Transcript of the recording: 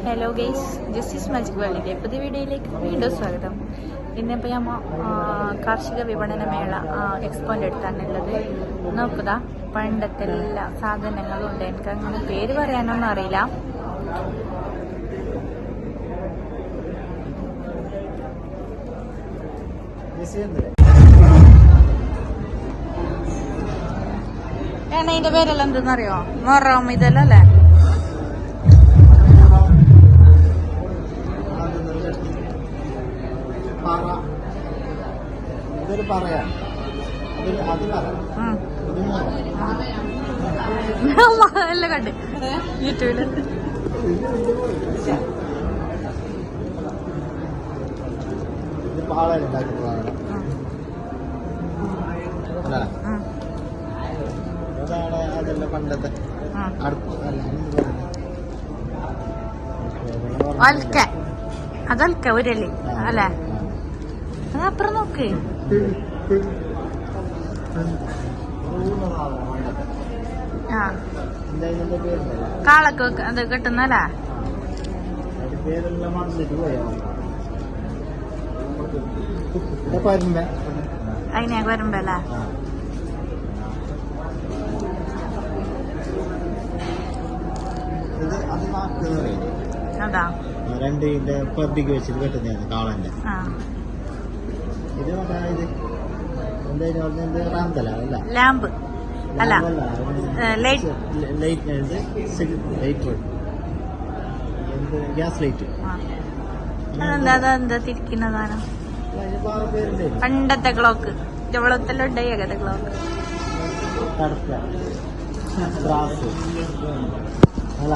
Hello guys, justice magic വേൾഡിൻ്റെ പുതിയ വീഡിയോയിലേക്ക് വീണ്ടും സ്വാഗതം. ഇന്നിപ്പോൾ ഞാൻ കാർഷിക വിപണന മേള എക്സ്പോൻ്റെ അടുത്താണുള്ളത്. നോക്കുക, പണ്ടത്തെ എല്ലാ സാധനങ്ങളും ഉണ്ട്. എനിക്ക് അങ്ങനെ പേര് പറയാനൊന്നും അറിയില്ല. ഞാൻ അതിൻ്റെ പേരെല്ലാം എന്തെന്നറിയോ? മൊറം ഇതെല്ലാം അല്ലേ? എല്ലാം കണ്ട് യൂട്യൂബില് പണ്ടത്തെ അതൽക്ക ഒരല്ലേ അല്ലേ? അതപ്പുറം നോക്ക്. ആ കാളൊക്കെ അത് കിട്ടുന്നല്ലേ? അതിനെ വരുമ്പല്ലേ? അതാ രണ്ടിന്റെ പതിക്ക് വെച്ചിട്ട് കെട്ടുന്നതാണ് കാളന്റെ. ഇത് എന്തായാലും റാന്തല അല്ല, ലാമ്പ് അല്ല, ലൈറ്റ് ഗ്യാസ് ലൈറ്റ്. അതെന്താ തിരിക്കുന്നതാണ്? പണ്ടത്തെ ക്ലോക്ക് ഇവളത്തെല്ലാം ഉണ്ടായി അങ്ങനത്തെ ക്ലോക്ക്. അല്ല